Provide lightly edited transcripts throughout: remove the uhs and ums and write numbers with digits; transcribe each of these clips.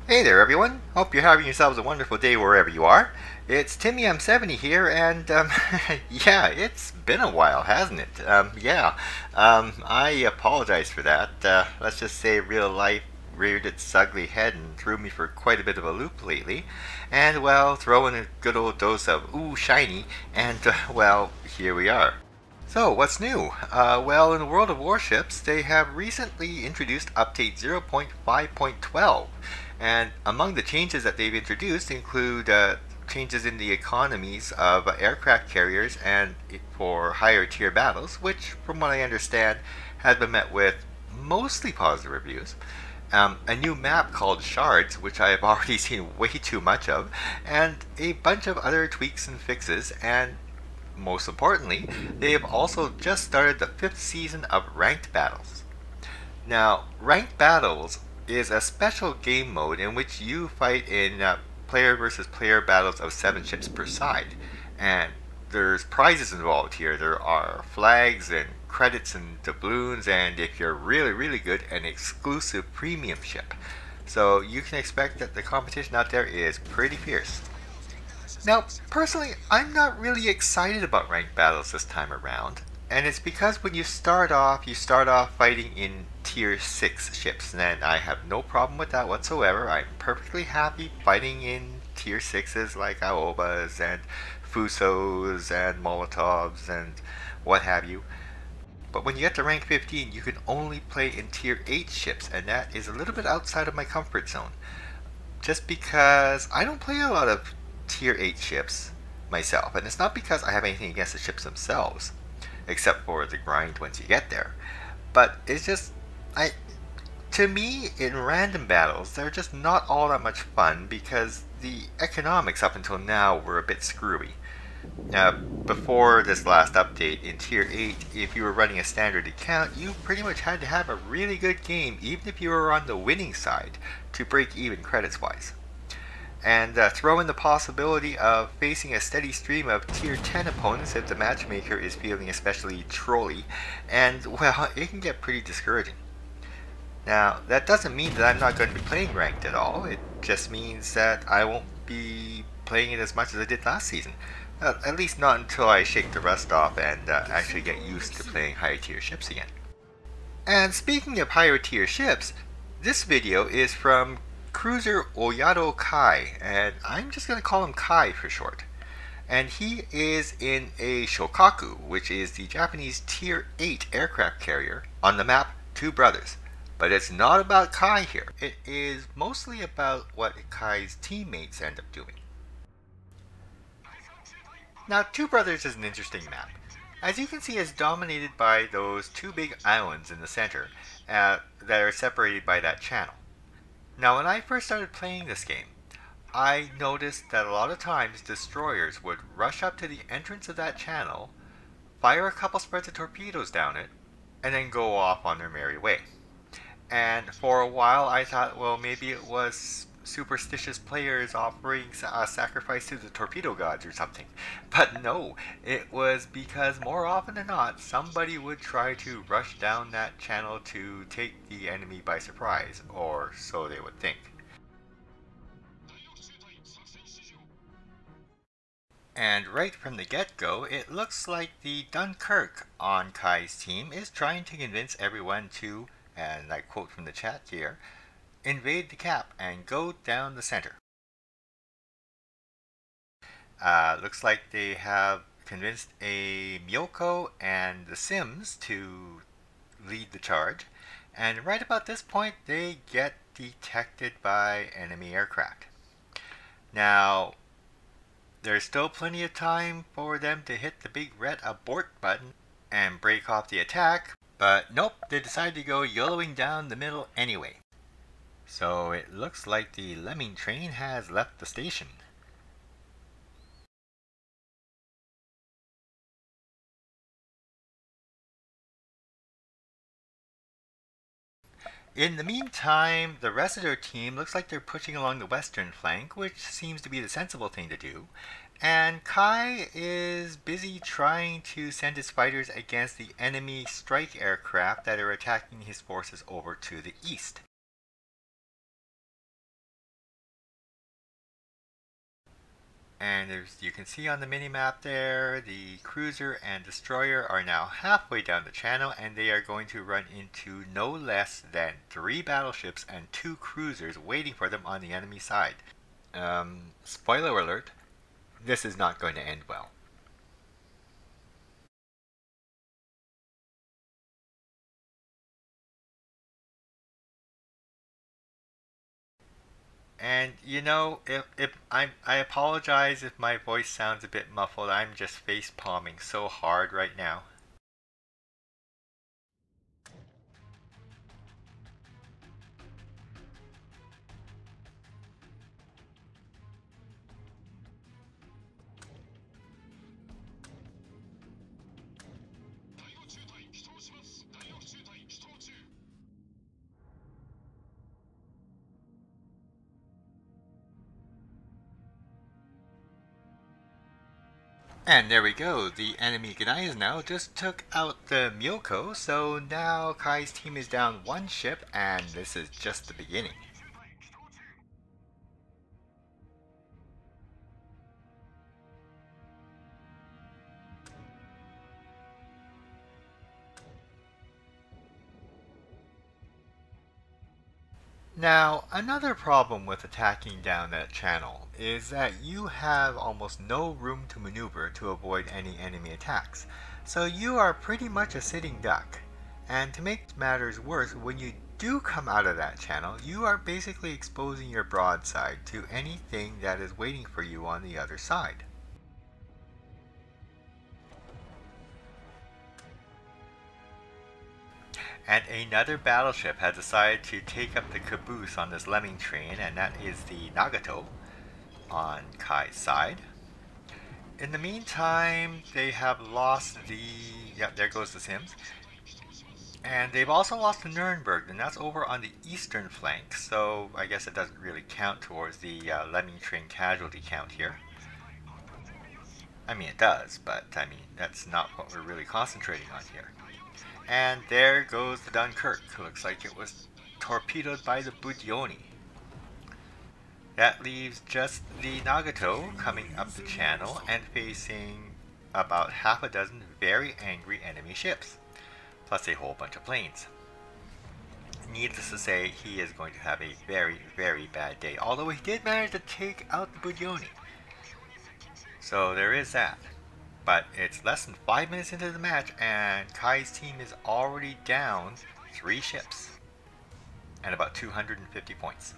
Hey there everyone, hope you're having yourselves a wonderful day wherever you are. It's Timmy M70 here and yeah, it's been a while, hasn't it? I apologize for that. Let's just say real life reared its ugly head and threw me for quite a bit of a loop lately. And well, throw in a good old dose of ooh shiny and well, here we are. So, what's new? Well, in the world of Warships, they have recently introduced Update 0.5.12, and among the changes that they've introduced include changes in the economies of aircraft carriers and for higher tier battles, which, from what I understand, has been met with mostly positive reviews. A new map called Shards, which I have already seen way too much of, and a bunch of other tweaks and fixes, and most importantly, they have also just started the 5th season of Ranked Battles. Now, Ranked Battles is a special game mode in which you fight in player versus player battles of 7 ships per side. And there's prizes involved here. There are flags and credits and doubloons, and if you're really good, an exclusive premium ship. So you can expect that the competition out there is pretty fierce. Now, personally, I'm not really excited about ranked battles this time around, and it's because when you start off fighting in tier 6 ships, and I have no problem with that whatsoever. I'm perfectly happy fighting in tier 6s like Aobas and Fusos and Molotovs and what have you. But when you get to rank 15, you can only play in tier 8 ships, and that is a little bit outside of my comfort zone. Just because I don't play a lot of tier 8 ships myself, and it's not because I have anything against the ships themselves, except for the grind once you get there. But it's just, to me, in random battles, they're just not all that much fun because the economics up until now were a bit screwy. Before this last update in Tier 8, if you were running a standard account, you pretty much had to have a really good game, even if you were on the winning side, to break even credits-wise. And throw in the possibility of facing a steady stream of Tier 10 opponents if the matchmaker is feeling especially trolly, and well, it can get pretty discouraging. Now, that doesn't mean that I'm not going to be playing ranked at all, it just means that I won't be playing it as much as I did last season. At least not until I shake the rust off and actually get used to playing higher tier ships again. And speaking of higher tier ships, this video is from Cruiser Oyado Kai, and I'm just going to call him Kai for short. And he is in a Shokaku, which is the Japanese Tier 8 aircraft carrier, on the map Two Brothers. But it's not about Kai here. It is mostly about what Kai's teammates end up doing. Now, Two Brothers is an interesting map. As you can see, it's dominated by those two big islands in the center that are separated by that channel. Now, when I first started playing this game, I noticed that a lot of times destroyers would rush up to the entrance of that channel, fire a couple spreads of torpedoes down it, and then go off on their merry way. And for a while I thought, well, maybe it was superstitious players offering a sacrifice to the torpedo gods or something. But no, it was because more often than not, somebody would try to rush down that channel to take the enemy by surprise, or so they would think. And right from the get-go, it looks like the Dunkirk on Kai's team is trying to convince everyone to, and I quote from the chat here, invade the cap and go down the center. Looks like they have convinced a Myoko and the Sims to lead the charge, and right about this point they get detected by enemy aircraft. Now, there's still plenty of time for them to hit the big red abort button and break off the attack, but nope, they decide to go YOLOing down the middle anyway. So it looks like the Lemming train has left the station. In the meantime, the rest of their team looks like they're pushing along the western flank, which seems to be the sensible thing to do. And Kai is busy trying to send his fighters against the enemy strike aircraft that are attacking his forces over to the east. And as you can see on the mini-map there, the cruiser and destroyer are now halfway down the channel, and they are going to run into no less than 3 battleships and 2 cruisers waiting for them on the enemy side. Spoiler alert, this is not going to end well. And you know, if I apologize if my voice sounds a bit muffled. I'm just face palming so hard right now. And there we go, the enemy guys now just took out the Myoko, so now Kai's team is down 1 ship, and this is just the beginning. Now, another problem with attacking down that channel is that you have almost no room to maneuver to avoid any enemy attacks, so you are pretty much a sitting duck. And to make matters worse, when you do come out of that channel, you are basically exposing your broadside to anything that is waiting for you on the other side. And another battleship has decided to take up the caboose on this Lemming train, and that is the Nagato on Kai's side. In the meantime, they have lost the... Yep, there goes the Sims. And they've also lost the Nuremberg, and that's over on the eastern flank, so I guess it doesn't really count towards the Lemming train casualty count here. I mean, it does, but I mean, that's not what we're really concentrating on here. And there goes the Dunkirk. Looks like it was torpedoed by the Budyoni. That leaves just the Nagato coming up the channel and facing about half a dozen very angry enemy ships, plus a whole bunch of planes. Needless to say, he is going to have a very, very bad day, although he did manage to take out the Budyoni. So there is that. But it's less than 5 minutes into the match, and Kai's team is already down 3 ships and about 250 points.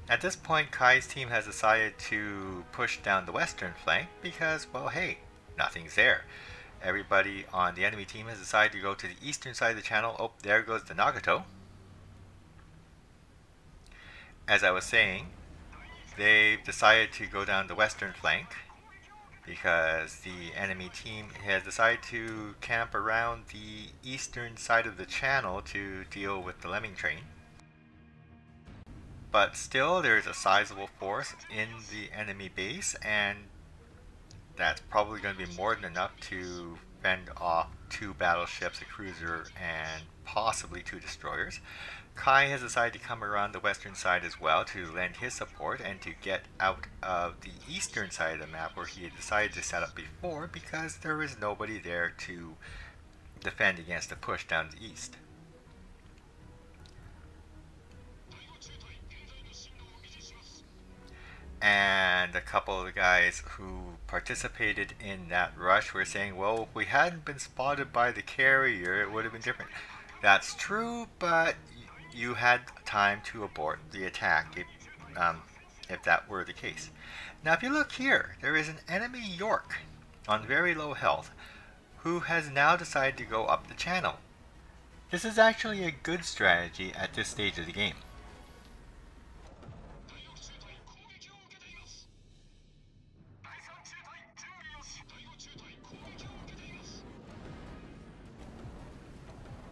At this point, Kai's team has decided to push down the western flank because, well, hey, nothing's there. Everybody on the enemy team has decided to go to the eastern side of the channel. Oh, there goes the Nagato. As I was saying, they've decided to go down the western flank because the enemy team has decided to camp around the eastern side of the channel to deal with the Lemming train. But still, there's a sizable force in the enemy base, and that's probably going to be more than enough to fend off 2 battleships, a cruiser, and possibly 2 destroyers. Kai has decided to come around the western side as well to lend his support and to get out of the eastern side of the map where he had decided to set up before, because there is nobody there to defend against the push down the east. And a couple of the guys who participated in that rush were saying, well, if we hadn't been spotted by the carrier, it would have been different. That's true, but you had time to abort the attack if that were the case. Now, if you look here, there is an enemy York on very low health who has now decided to go up the channel. This is actually a good strategy at this stage of the game.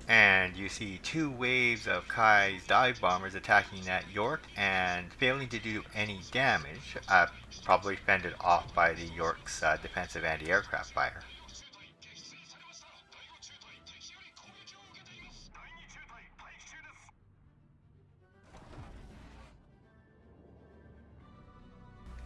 And you see 2 waves of Kai's dive bombers attacking that York and failing to do any damage, probably fended off by the York's defensive anti-aircraft fire.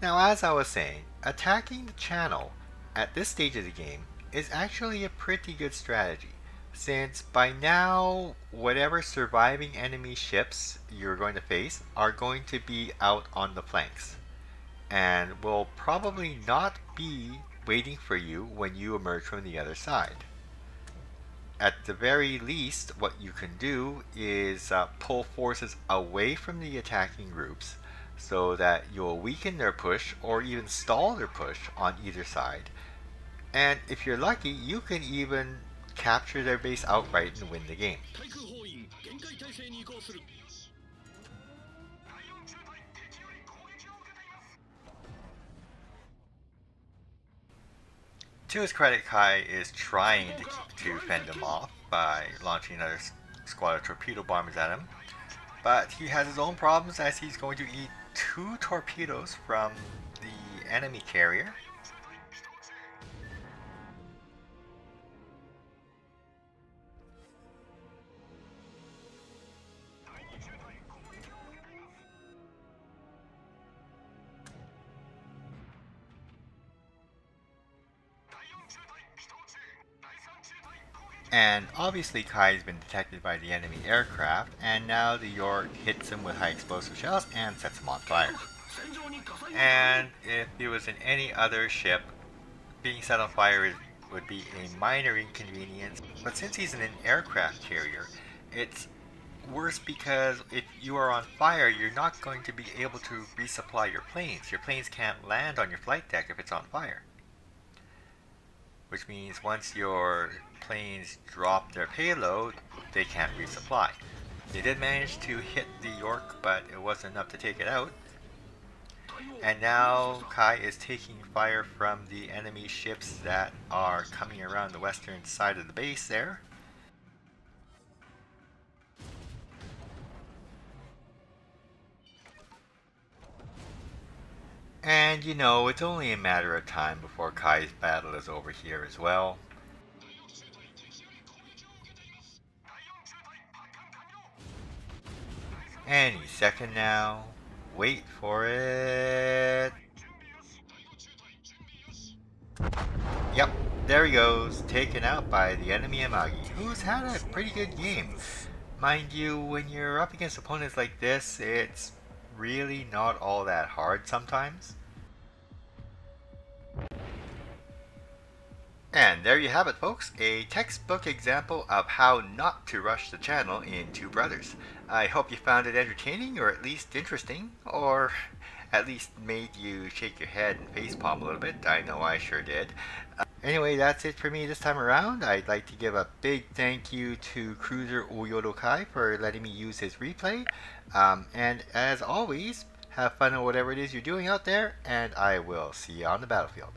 Now, as I was saying, attacking the channel at this stage of the game is actually a pretty good strategy, since by now, whatever surviving enemy ships you're going to face are going to be out on the flanks, and will probably not be waiting for you when you emerge from the other side. At the very least, what you can do is pull forces away from the attacking groups so that you'll weaken their push or even stall their push on either side. And if you're lucky, you can even capture their base outright and win the game. To his credit, Kai is trying to fend him off by launching another squad of torpedo bombers at him, but he has his own problems as he's going to eat 2 torpedoes from the enemy carrier. And obviously Kai's been detected by the enemy aircraft, and now the York hits him with high explosive shells and sets him on fire. And if it was in any other ship, being set on fire would be a minor inconvenience, but since he's in an aircraft carrier, it's worse because if you are on fire, you're not going to be able to resupply your planes. Your planes can't land on your flight deck if it's on fire. Which means once your planes drop their payload, they can't resupply. They did manage to hit the York, but it wasn't enough to take it out. And now Kai is taking fire from the enemy ships that are coming around the western side of the base there. And you know, it's only a matter of time before Kai's battle is over here as well. Any second now. Wait for it. Yep, there he goes, taken out by the enemy Amagi, who's had a pretty good game. Mind you, when you're up against opponents like this, it's really not all that hard sometimes. And there you have it, folks, a textbook example of how not to rush the channel in Two Brothers. I hope you found it entertaining, or at least interesting, or at least made you shake your head and facepalm a little bit. I know I sure did. Anyway, that's it for me this time around. I'd like to give a big thank you to Cruiser Oyoro Kai for letting me use his replay. And as always, have fun on whatever it is you're doing out there, and I will see you on the battlefield.